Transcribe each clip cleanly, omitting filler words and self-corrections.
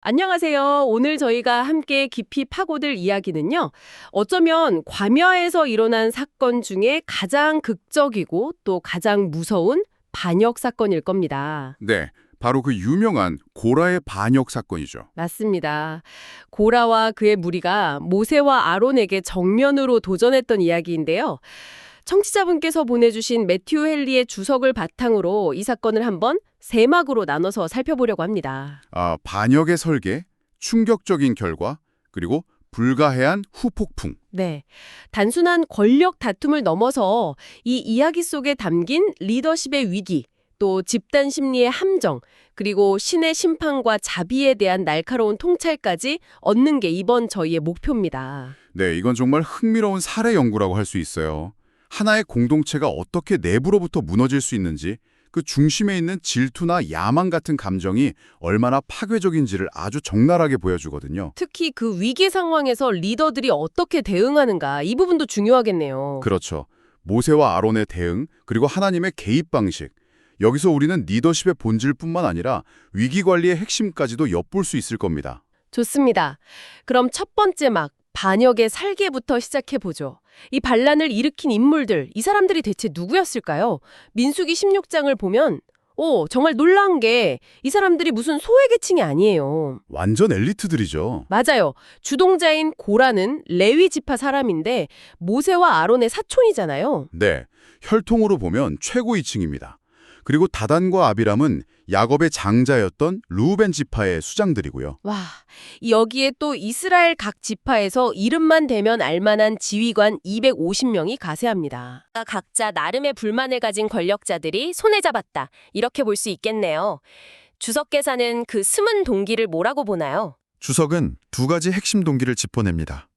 안녕하세요. 오늘 저희가 함께 깊이 파고들 이야기는요. 어쩌면 과거에서 일어난 사건 중에 가장 극적이고 또 가장 무서운 반역 사건일 겁니다. 네, 바로 그 유명한 고라의 반역 사건이죠. 맞습니다. 고라와 그의 무리가 모세와 아론에게 정면으로 도전했던 이야기인데요. 청취자분께서 보내주신 매튜 헨리의 주석을 바탕으로 이 사건을 한번 세막으로 나눠서 살펴보려고 합니다. 반역의 설계, 충격적인 결과, 그리고 불가해한 후폭풍. 네. 단순한 권력 다툼을 넘어서 이 이야기 속에 담긴 리더십의 위기, 또 집단 심리의 함정, 그리고 신의 심판과 자비에 대한 날카로운 통찰까지 얻는 게 이번 저희의 목표입니다. 네, 이건 정말 흥미로운 사례 연구라고 할 수 있어요. 하나의 공동체가 어떻게 내부로부터 무너질 수 있는지, 그 중심에 있는 질투나 야망 같은 감정이 얼마나 파괴적인지를 아주 적나라하게 보여주거든요. 특히 그 위기 상황에서 리더들이 어떻게 대응하는가, 이 부분도 중요하겠네요. 그렇죠. 모세와 아론의 대응, 그리고 하나님의 개입 방식. 여기서 우리는 리더십의 본질뿐만 아니라 위기관리의 핵심까지도 엿볼 수 있을 겁니다. 좋습니다. 그럼 첫 번째 막 반역의 설계부터 시작해보죠. 이 반란을 일으킨 인물들, 이 사람들이 대체 누구였을까요? 민수기 16장을 보면 정말 놀라운 게 이 사람들이 무슨 소외계층이 아니에요. 완전 엘리트들이죠. 맞아요. 주동자인 고라는 레위 지파 사람인데 모세와 아론의 사촌이잖아요. 네, 혈통으로 보면 최고위층입니다. 그리고 다단과 아비람은 야곱의 장자였던 루벤 지파의 수장들이고요. 와, 여기에 또 이스라엘 각 지파에서 이름만 대면 알만한 지휘관 250명이 가세합니다. 각자 나름의 불만을 가진 권력자들이 손에 잡았다. 이렇게 볼 수 있겠네요. 주석계사는 그 숨은 동기를 뭐라고 보나요? 주석은 두 가지 핵심 동기를 짚어냅니다.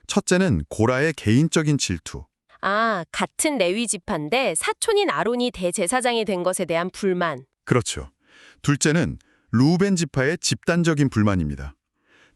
첫째는 고라의 개인적인 질투. 같은 레위 지파인데 사촌인 아론이 대제사장이 된 것에 대한 불만. 그렇죠. 둘째는 루벤 지파의 집단적인 불만입니다.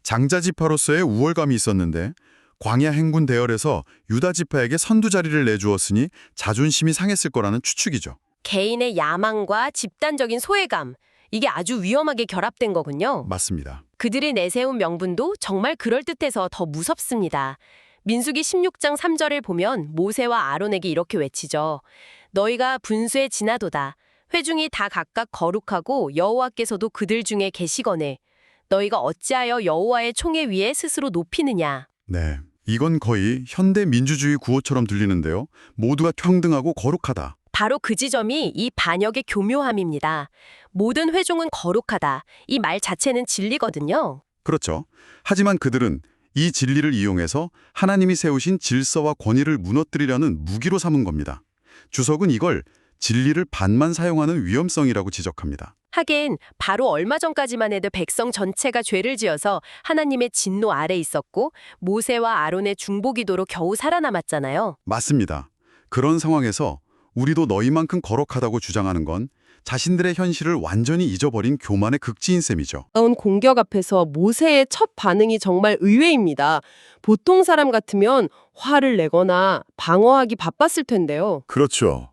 장자 지파로서의 우월감이 있었는데 광야 행군 대열에서 유다 지파에게 선두 자리를 내주었으니 자존심이 상했을 거라는 추측이죠. 개인의 야망과 집단적인 소외감. 이게 아주 위험하게 결합된 거군요. 맞습니다. 그들이 내세운 명분도 정말 그럴듯해서 더 무섭습니다. 민수기 16장 3절을 보면 모세와 아론에게 이렇게 외치죠. 너희가 분수에 지나도다. 회중이 다 각각 거룩하고 여호와께서도 그들 중에 계시거늘. 너희가 어찌하여 여호와의 총회 위에 스스로 높이느냐. 네, 이건 거의 현대 민주주의 구호처럼 들리는데요. 모두가 평등하고 거룩하다. 바로 그 지점이 이 반역의 교묘함입니다. 모든 회중은 거룩하다. 이 말 자체는 진리거든요. 그렇죠. 하지만 그들은 이 진리를 이용해서 하나님이 세우신 질서와 권위를 무너뜨리려는 무기로 삼은 겁니다. 주석은 이걸 진리를 반만 사용하는 위험성이라고 지적합니다. 하긴 바로 얼마 전까지만 해도 백성 전체가 죄를 지어서 하나님의 진노 아래 있었고 모세와 아론의 중보기도로 겨우 살아남았잖아요. 맞습니다. 그런 상황에서 우리도 너희만큼 거룩하다고 주장하는 건 자신들의 현실을 완전히 잊어버린 교만의 극지인 셈이죠. 나온 공격 앞에서 모세의 첫 반응이 정말 의외입니다. 보통 사람 같으면 화를 내거나 방어하기 바빴을 텐데요. 그렇죠.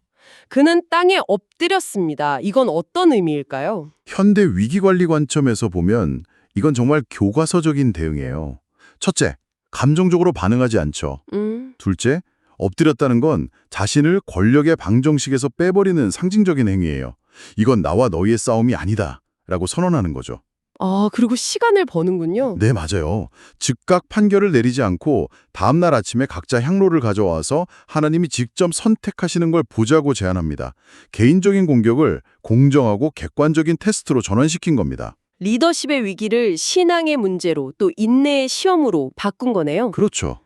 그는 땅에 엎드렸습니다. 이건 어떤 의미일까요? 현대 위기관리 관점에서 보면 이건 정말 교과서적인 대응이에요. 첫째, 감정적으로 반응하지 않죠. 둘째, 엎드렸다는 건 자신을 권력의 방정식에서 빼버리는 상징적인 행위예요. 이건 나와 너희의 싸움이 아니다 라고 선언하는 거죠. 그리고 시간을 버는군요. 네, 맞아요. 즉각 판결을 내리지 않고 다음날 아침에 각자 향로를 가져와서 하나님이 직접 선택하시는 걸 보자고 제안합니다. 개인적인 공격을 공정하고 객관적인 테스트로 전환시킨 겁니다. 리더십의 위기를 신앙의 문제로 또 인내의 시험으로 바꾼 거네요. 그렇죠.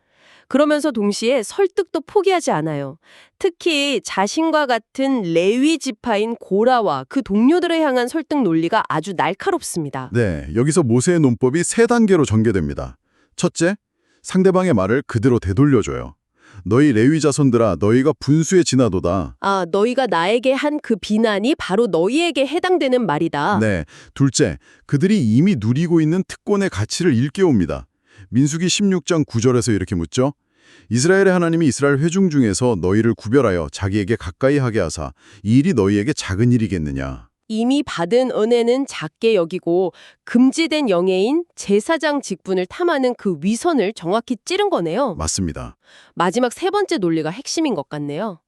그러면서 동시에 설득도 포기하지 않아요. 특히 자신과 같은 레위 지파인 고라와 그 동료들을 향한 설득 논리가 아주 날카롭습니다. 네, 여기서 모세의 논법이 세 단계로 전개됩니다. 첫째, 상대방의 말을 그대로 되돌려줘요. 너희 레위 자손들아, 너희가 분수에 지나도다. 너희가 나에게 한 그 비난이 바로 너희에게 해당되는 말이다. 네, 둘째, 그들이 이미 누리고 있는 특권의 가치를 일깨웁니다. 민수기 16장 9절에서 이렇게 묻죠. 이스라엘의 하나님이 이스라엘 회중 중에서 너희를 구별하여 자기에게 가까이 하게 하사 이 일이 너희에게 작은 일이겠느냐. 이미 받은 은혜는 작게 여기고 금지된 영예인 제사장 직분을 탐하는 그 위선을 정확히 찌른 거네요. 맞습니다. 마지막 세 번째 논리가 핵심인 것 같네요.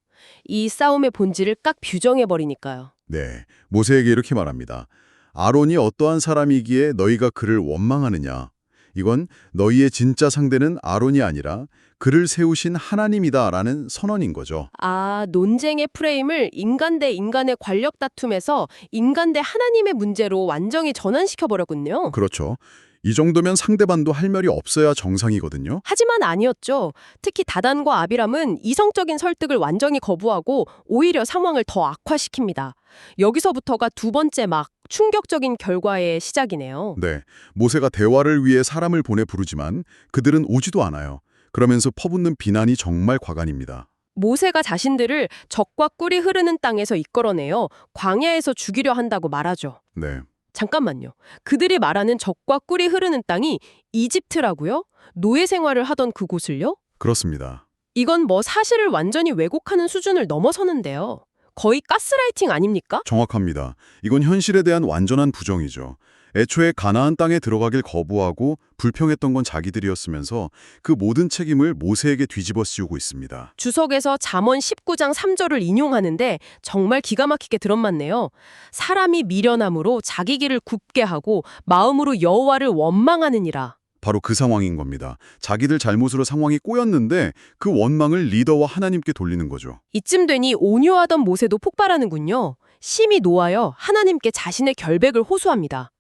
이 싸움의 본질을 깍 규정해버리니까요. 네, 모세에게 이렇게 말합니다. 아론이 어떠한 사람이기에 너희가 그를 원망하느냐? 이건 너희의 진짜 상대는 아론이 아니라 그를 세우신 하나님이다라는 선언인 거죠. 아, 논쟁의 프레임을 인간 대 인간의 권력 다툼에서 인간 대 하나님의 문제로 완전히 전환시켜버렸군요. 그렇죠. 이 정도면 상대방도 할 말이 없어야 정상이거든요. 하지만 아니었죠. 특히 다단과 아비람은 이성적인 설득을 완전히 거부하고 오히려 상황을 더 악화시킵니다. 여기서부터가 두 번째 막 충격적인 결과의 시작이네요. 네, 모세가 대화를 위해 사람을 보내 부르지만 그들은 오지도 않아요. 그러면서 퍼붓는 비난이 정말 과간입니다. 모세가 자신들을 적과 꿀이 흐르는 땅에서 이끌어내어 광야에서 죽이려 한다고 말하죠. 네, 잠깐만요. 그들이 말하는 적과 꿀이 흐르는 땅이 이집트라고요? 노예 생활을 하던 그곳을요? 그렇습니다. 이건 뭐 사실을 완전히 왜곡하는 수준을 넘어서는데요. 거의 가스라이팅 아닙니까? 정확합니다. 이건 현실에 대한 완전한 부정이죠. 애초에 가나안 땅에 들어가길 거부하고 불평했던 건 자기들이었으면서 그 모든 책임을 모세에게 뒤집어 씌우고 있습니다. 주석에서 잠언 19장 3절을 인용하는데 정말 기가 막히게 들었맞네요. 사람이 미련함으로 자기 길을 굽게 하고 마음으로 여호와를 원망하느니라. 바로 그 상황인 겁니다. 자기들 잘못으로 상황이 꼬였는데 그 원망을 리더와 하나님께 돌리는 거죠. 이쯤 되니 온유하던 모세도 폭발하는군요. 심히 노하여 하나님께 자신의 결백을 호소합니다.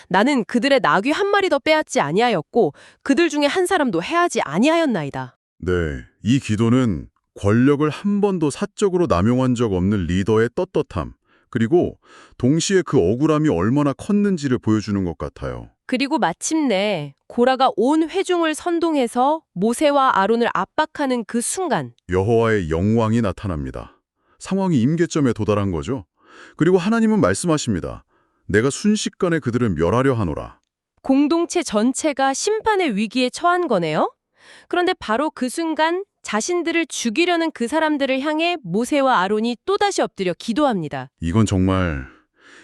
나는 그들의 나귀 한 마리 더 빼앗지 아니하였고 그들 중에 한 사람도 해하지 아니하였나이다. 네, 이 기도는 권력을 한 번도 사적으로 남용한 적 없는 리더의 떳떳함, 그리고 동시에 그 억울함이 얼마나 컸는지를 보여주는 것 같아요. 그리고 마침내 고라가 온 회중을 선동해서 모세와 아론을 압박하는 그 순간 여호와의 영광이 나타납니다. 상황이 임계점에 도달한 거죠. 그리고 하나님은 말씀하십니다. 내가 순식간에 그들을 멸하려 하노라. 공동체 전체가 심판의 위기에 처한 거네요. 그런데 바로 그 순간 자신들을 죽이려는 그 사람들을 향해 모세와 아론이 또다시 엎드려 기도합니다. 이건 정말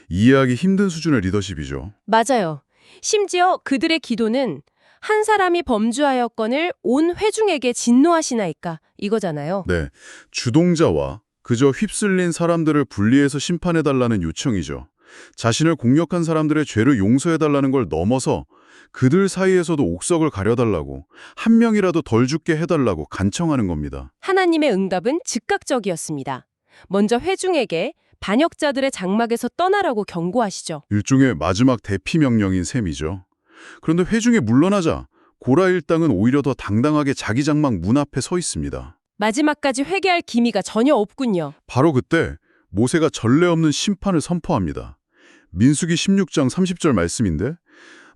이해하기 힘든 수준의 리더십이죠. 맞아요. 심지어 그들의 기도는 한 사람이 범죄하였건을 온 회중에게 진노하시나이까 이거잖아요. 네, 주동자와 그저 휩쓸린 사람들을 분리해서 심판해달라는 요청이죠. 자신을 공격한 사람들의 죄를 용서해달라는 걸 넘어서 그들 사이에서도 옥석을 가려달라고, 한 명이라도 덜 죽게 해달라고 간청하는 겁니다. 하나님의 응답은 즉각적이었습니다. 먼저 회중에게 반역자들의 장막에서 떠나라고 경고하시죠. 일종의 마지막 대피 명령인 셈이죠. 그런데 회중에 물러나자 고라 일당은 오히려 더 당당하게 자기 장막 문 앞에 서 있습니다. 마지막까지 회개할 기미가 전혀 없군요. 바로 그때 모세가 전례 없는 심판을 선포합니다. 민수기 16장 30절 말씀인데,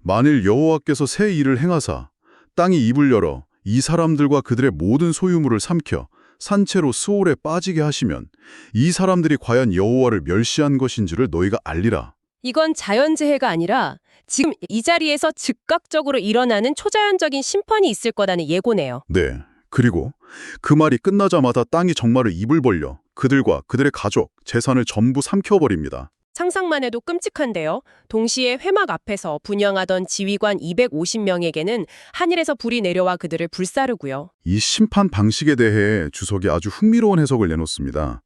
만일 여호와께서 새 일을 행하사 땅이 입을 열어 이 사람들과 그들의 모든 소유물을 삼켜 산채로 수올에 빠지게 하시면 이 사람들이 과연 여호와를 멸시한 것인지를 너희가 알리라. 이건 자연재해가 아니라 지금 이 자리에서 즉각적으로 일어나는 초자연적인 심판이 있을 거라는 예고네요. 네. 그리고 그 말이 끝나자마자 땅이 정말로 입을 벌려 그들과 그들의 가족, 재산을 전부 삼켜버립니다. 상상만 해도 끔찍한데요. 동시에 회막 앞에서 분향하던 지휘관 250명에게는 하늘에서 불이 내려와 그들을 불사르고요. 이 심판 방식에 대해 주석이 아주 흥미로운 해석을 내놓습니다.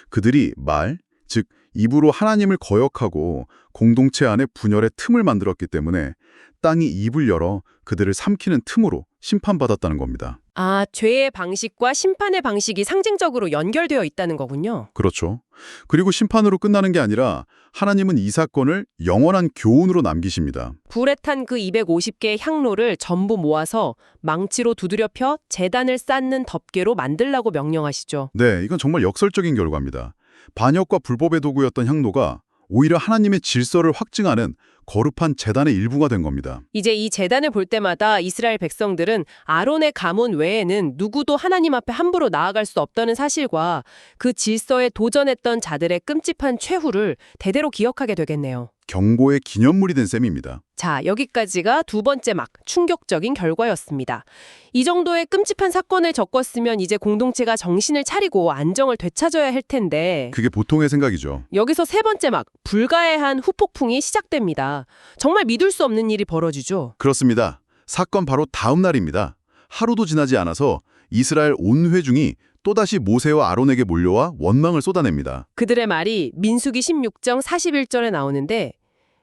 그들이 말, 즉 입으로 하나님을 거역하고 공동체 안에 분열의 틈을 만들었기 때문에 땅이 입을 열어 그들을 삼키는 틈으로 심판받았다는 겁니다. 아, 죄의 방식과 심판의 방식이 상징적으로 연결되어 있다는 거군요. 그렇죠. 그리고 심판으로 끝나는 게 아니라 하나님은 이 사건을 영원한 교훈으로 남기십니다. 불에 탄 그 250개의 향로를 전부 모아서 망치로 두드려 펴 제단을 쌓는 덮개로 만들라고 명령하시죠. 네, 이건 정말 역설적인 결과입니다. 반역과 불법의 도구였던 향로가 오히려 하나님의 질서를 확증하는 거룩한 제단의 일부가 된 겁니다. 이제 이 제단을 볼 때마다 이스라엘 백성들은 아론의 가문 외에는 누구도 하나님 앞에 함부로 나아갈 수 없다는 사실과 그 질서에 도전했던 자들의 끔찍한 최후를 대대로 기억하게 되겠네요. 경고의 기념물이 된 셈입니다. 자, 여기까지가 두 번째 막 충격적인 결과였습니다. 이 정도의 끔찍한 사건을 겪었으면 이제 공동체가 정신을 차리고 안정을 되찾아야 할 텐데 그게 보통의 생각이죠. 여기서 세 번째 막 불가해한 후폭풍이 시작됩니다. 정말 믿을 수 없는 일이 벌어지죠. 그렇습니다. 사건 바로 다음 날입니다. 하루도 지나지 않아서 이스라엘 온 회중이 또다시 모세와 아론에게 몰려와 원망을 쏟아냅니다. 그들의 말이 민수기 16장 41절에 나오는데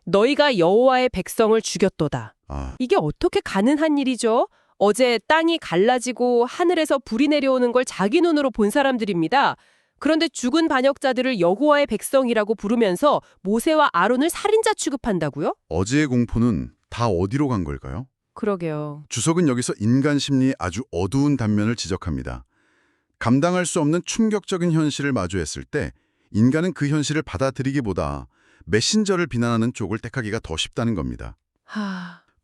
너희가 여호와의 백성을 죽였도다. 아, 이게 어떻게 가능한 일이죠? 어제 땅이 갈라지고 하늘에서 불이 내려오는 걸 자기 눈으로 본 사람들입니다. 그런데 죽은 반역자들을 여호와의 백성이라고 부르면서 모세와 아론을 살인자 취급한다고요? 어제의 공포는 다 어디로 간 걸까요? 그러게요. 주석은 여기서 인간 심리의 아주 어두운 단면을 지적합니다. 감당할 수 없는 충격적인 현실을 마주했을 때 인간은 그 현실을 받아들이기보다 메신저를 비난하는 쪽을 택하기가 더 쉽다는 겁니다.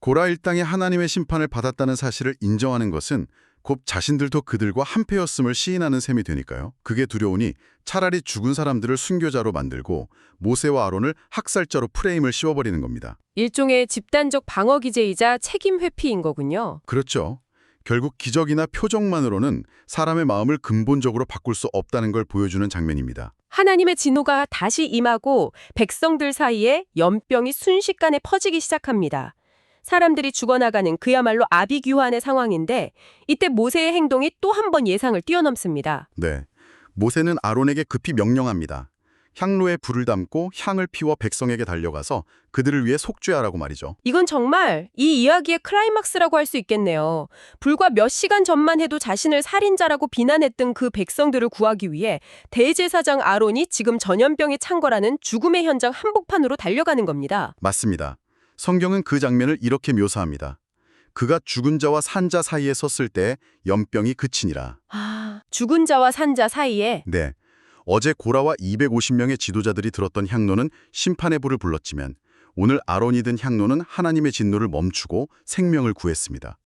고라 일당이 하나님의 심판을 받았다는 사실을 인정하는 것은 곧 자신들도 그들과 한패였음을 시인하는 셈이 되니까요. 그게 두려우니 차라리 죽은 사람들을 순교자로 만들고 모세와 아론을 학살자로 프레임을 씌워버리는 겁니다. 일종의 집단적 방어 기제이자 책임 회피인 거군요. 그렇죠. 결국 기적이나 표정만으로는 사람의 마음을 근본적으로 바꿀 수 없다는 걸 보여주는 장면입니다. 하나님의 진노가 다시 임하고 백성들 사이에 연병이 순식간에 퍼지기 시작합니다. 사람들이 죽어나가는 그야말로 아비규환의 상황인데 이때 모세의 행동이 또 한 번 예상을 뛰어넘습니다. 네, 모세는 아론에게 급히 명령합니다. 향로에 불을 담고 향을 피워 백성에게 달려가서 그들을 위해 속죄하라고 말이죠. 이건 정말 이 이야기의 클라이막스라고 할 수 있겠네요. 불과 몇 시간 전만 해도 자신을 살인자라고 비난했던 그 백성들을 구하기 위해 대제사장 아론이 지금 전염병에 찬 거라는 죽음의 현장 한복판으로 달려가는 겁니다. 맞습니다. 성경은 그 장면을 이렇게 묘사합니다. 그가 죽은 자와 산 자 사이에 섰을 때 연병이 그치니라. 죽은 자와 산 자 사이에 네, 어제 고라와 250명의 지도자들이 들었던 향로는 심판의 불을 불렀지만 오늘 아론이 든 향로는 하나님의 진노를 멈추고 생명을 구했습니다.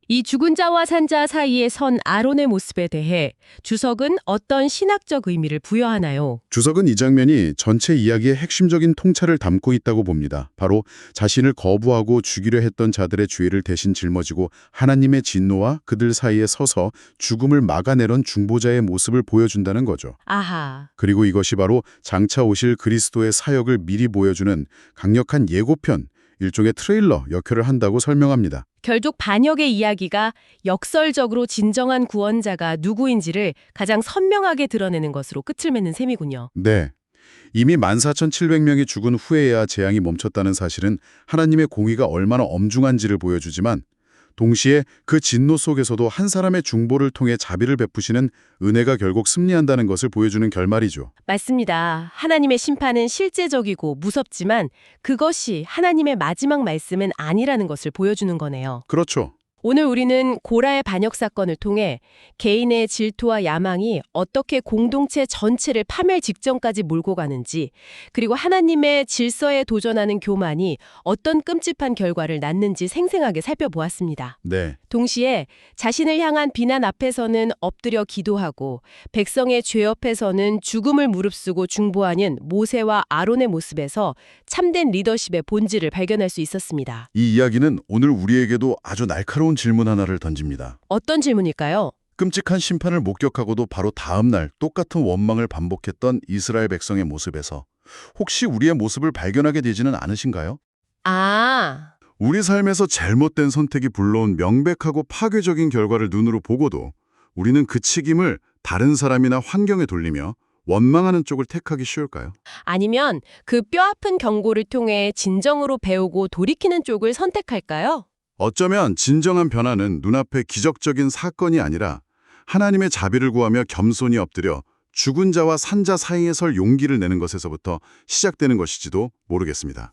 이 죽은 자와 산 자 사이에 선 아론의 모습에 대해 주석은 어떤 신학적 의미를 부여하나요? 주석은 이 장면이 전체 이야기의 핵심적인 통찰을 담고 있다고 봅니다. 바로 자신을 거부하고 죽이려 했던 자들의 죄를 대신 짊어지고 하나님의 진노와 그들 사이에 서서 죽음을 막아내던 중보자의 모습을 보여준다는 거죠. 아하. 그리고 이것이 바로 장차 오실 그리스도의 사역을 미리 보여주는 강력한 예고편, 일종의 트레일러 역할을 한다고 설명합니다. 결국 반역의 이야기가 역설적으로 진정한 구원자가 누구인지를 가장 선명하게 드러내는 것으로 끝을 맺는 셈이군요. 네. 이미 14,700명이 죽은 후에야 재앙이 멈췄다는 사실은 하나님의 공의가 얼마나 엄중한지를 보여주지만 동시에 그 진노 속에서도 한 사람의 중보를 통해 자비를 베푸시는 은혜가 결국 승리한다는 것을 보여주는 결말이죠. 맞습니다. 하나님의 심판은 실제적이고 무섭지만 그것이 하나님의 마지막 말씀은 아니라는 것을 보여주는 거네요. 그렇죠. 오늘 우리는 고라의 반역 사건을 통해 개인의 질투와 야망이 어떻게 공동체 전체를 파멸 직전까지 몰고 가는지, 그리고 하나님의 질서에 도전하는 교만이 어떤 끔찍한 결과를 낳는지 생생하게 살펴보았습니다. 네. 동시에 자신을 향한 비난 앞에서는 엎드려 기도하고 백성의 죄 옆에서는 죽음을 무릅쓰고 중보하는 모세와 아론의 모습에서 참된 리더십의 본질을 발견할 수 있었습니다. 이 이야기는 오늘 우리에게도 아주 날카로운 질문 하나를 던집니다. 어떤 질문일까요? 끔찍한 심판을 목격하고도 바로 다음 날 똑같은 원망을 반복했던 이스라엘 백성의 모습에서 혹시 우리의 모습을 발견하게 되지는 않으신가요? 우리 삶에서 잘못된 선택이 불러온 명백하고 파괴적인 결과를 눈으로 보고도 우리는 그 책임을 다른 사람이나 환경에 돌리며 원망하는 쪽을 택하기 쉬울까요? 아니면 그 뼈아픈 경고를 통해 진정으로 배우고 돌이키는 쪽을 선택할까요? 어쩌면 진정한 변화는 눈앞의 기적적인 사건이 아니라 하나님의 자비를 구하며 겸손히 엎드려 죽은 자와 산 자 사이에 설 용기를 내는 것에서부터 시작되는 것일지도 모르겠습니다.